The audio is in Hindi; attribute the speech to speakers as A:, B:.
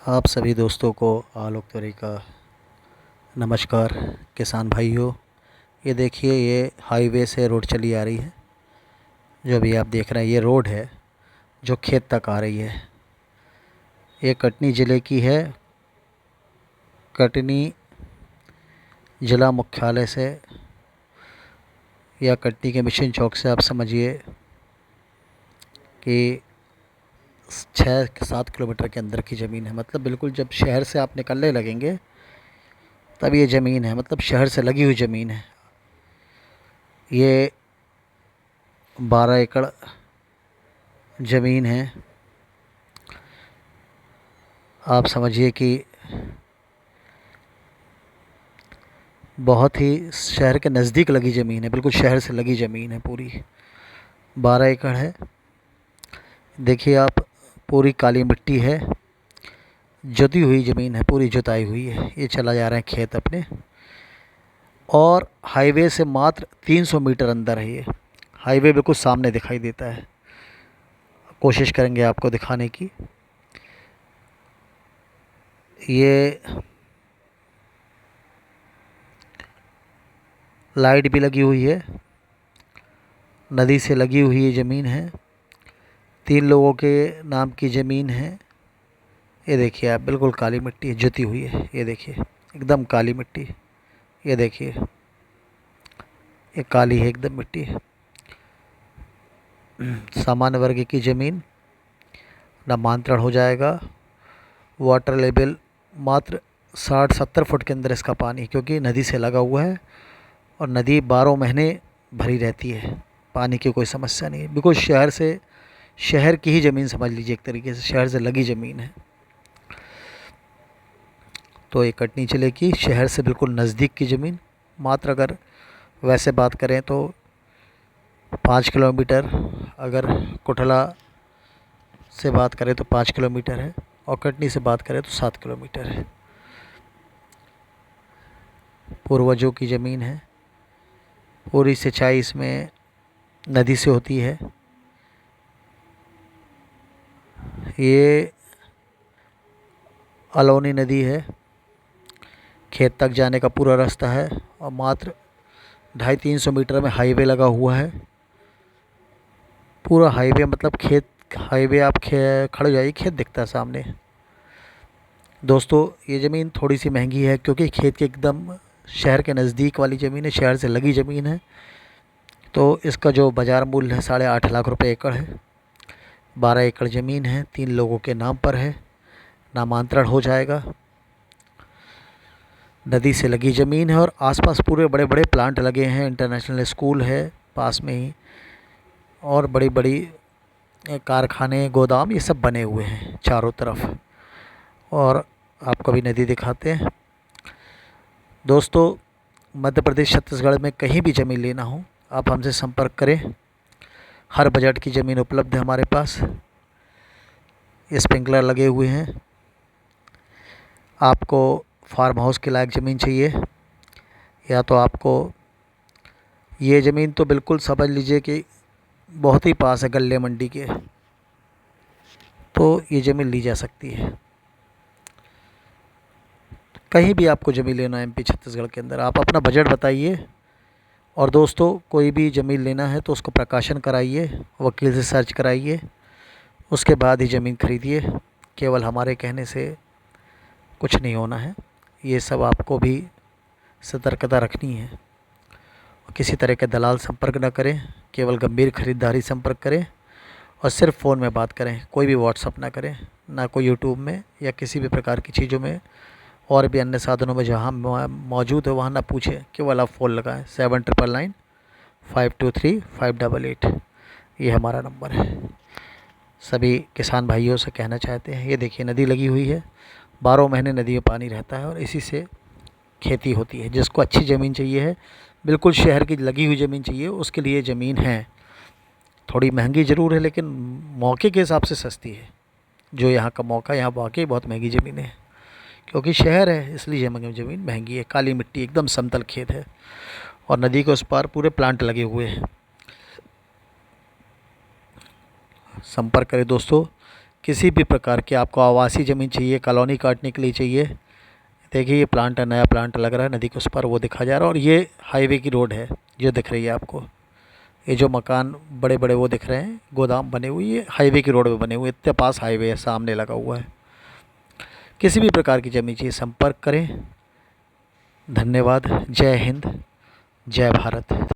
A: आप सभी दोस्तों को आलोक तरी का नमस्कार। किसान भाइयों, ये देखिए, ये हाईवे से रोड चली आ रही है। जो अभी आप देख रहे हैं ये रोड है जो खेत तक आ रही है। ये कटनी ज़िले की है। कटनी ज़िला मुख्यालय से या कटनी के मिशन चौक से आप समझिए कि 6-7 किलोमीटर के अंदर की ज़मीन है। मतलब बिल्कुल जब शहर से आप निकलने लगेंगे तब ये ज़मीन है, मतलब शहर से लगी हुई ज़मीन है। ये 12 एकड़ ज़मीन है। आप समझिए कि बहुत ही शहर के नज़दीक लगी ज़मीन है, बिल्कुल शहर से लगी ज़मीन है। पूरी 12 एकड़ है। देखिए आप, पूरी काली मिट्टी है, जुती हुई ज़मीन है, पूरी जुताई हुई है। ये चला जा रहे हैं खेत अपने, और हाईवे से मात्र 300 मीटर अंदर है। ये हाईवे बिल्कुल सामने दिखाई देता है। कोशिश करेंगे आपको दिखाने की। ये लाइट भी लगी हुई है, नदी से लगी हुई ये ज़मीन है। 3 लोगों के नाम की ज़मीन है। ये देखिए आप, बिल्कुल काली मिट्टी है, जुती हुई है। ये देखिए एकदम काली मिट्टी। ये देखिए ये काली है एकदम मिट्टी। सामान्य वर्ग की ज़मीन, नामांतरण हो जाएगा। वाटर लेवल मात्र 60-70 फुट के अंदर इसका पानी, क्योंकि नदी से लगा हुआ है और नदी 12 महीने भरी रहती है। पानी की कोई समस्या नहीं है। बिल्कुल शहर की ही ज़मीन समझ लीजिए, एक तरीके से शहर से लगी ज़मीन है। तो ये कटनी जिले की शहर से बिल्कुल नज़दीक की ज़मीन। मात्र अगर वैसे बात करें तो 5 किलोमीटर, अगर कुठला से बात करें तो 5 किलोमीटर है, और कटनी से बात करें तो 7 किलोमीटर है। पूर्वजों की ज़मीन है। पूरी सिंचाई इसमें नदी से होती है। ये अलौनी नदी है। खेत तक जाने का पूरा रास्ता है, और मात्र 250-300 मीटर में हाईवे लगा हुआ है। पूरा हाईवे, मतलब खेत हाईवे, आप खड़े जाइए, खेत दिखता है सामने। दोस्तों, ये ज़मीन थोड़ी सी महंगी है, क्योंकि खेत के एकदम शहर के नज़दीक वाली ज़मीन है, शहर से लगी ज़मीन है। तो इसका जो बाज़ार मूल्य है 8.5 लाख रुपए एकड़ है। 12 एकड़ ज़मीन है, 3 लोगों के नाम पर है। नामांतरण हो जाएगा। नदी से लगी ज़मीन है, और आसपास पूरे बड़े बड़े प्लांट लगे हैं। इंटरनेशनल स्कूल है पास में ही, और बड़ी बड़ी कारखाने, गोदाम, ये सब बने हुए हैं चारों तरफ। और आपको भी नदी दिखाते हैं। दोस्तों, मध्य प्रदेश छत्तीसगढ़ में कहीं भी ज़मीन लेना हो, आप हमसे संपर्क करें। हर बजट की ज़मीन उपलब्ध है हमारे पास। स्प्रिंकलर लगे हुए हैं। आपको फार्म हाउस के लायक ज़मीन चाहिए, या तो आपको ये ज़मीन तो बिल्कुल समझ लीजिए कि बहुत ही पास है गल्ले मंडी के, तो ये ज़मीन ली जा सकती है। कहीं भी आपको ज़मीन लेना है एमपी छत्तीसगढ़ के अंदर, आप अपना बजट बताइए। और दोस्तों, कोई भी ज़मीन लेना है तो उसको प्रकाशन कराइए, वकील से सर्च कराइए, उसके बाद ही ज़मीन खरीदिए। केवल हमारे कहने से कुछ नहीं होना है। ये सब आपको भी सतर्कता रखनी है। किसी तरह के दलाल संपर्क न करें, केवल गंभीर खरीदारी संपर्क करें, और सिर्फ फ़ोन में बात करें। कोई भी व्हाट्सअप ना करें, ना कोई यूट्यूब में या किसी भी प्रकार की चीज़ों में, और भी अन्य साधनों में जहाँ मौजूद है वहाँ ना पूछें। केवल आप फ़ोन लगाएं 7999-523-588। ये हमारा नंबर है। सभी किसान भाइयों से कहना चाहते हैं, ये देखिए नदी लगी हुई है, 12 महीने नदी में पानी रहता है, और इसी से खेती होती है। जिसको अच्छी ज़मीन चाहिए है, बिल्कुल शहर की लगी हुई ज़मीन चाहिए, उसके लिए ज़मीन है। थोड़ी महंगी ज़रूर है, लेकिन मौके के हिसाब से सस्ती है। जो यहाँ का मौका, यहाँ वाकई बहुत महंगी ज़मीन है, क्योंकि शहर है इसलिए ज़मीन महंगी है। काली मिट्टी, एकदम समतल खेत है, और नदी के उस पार पूरे प्लांट लगे हुए हैं। संपर्क करें दोस्तों, किसी भी प्रकार की आपको आवासीय ज़मीन चाहिए, कॉलोनी काटने के लिए चाहिए, देखिए ये प्लांट है, नया प्लांट लग रहा है नदी के उस पर, वो दिखा जा रहा है। और ये हाईवे की रोड है जो दिख रही है आपको। ये जो मकान बड़े बड़े वो दिख रहे हैं, गोदाम बने हुए, ये हाईवे की रोड पे बने हुए, इतने पास हाईवे है, सामने लगा हुआ है। किसी भी प्रकार की ज़मीन चाहिए संपर्क करें। धन्यवाद। जय हिंद, जय भारत।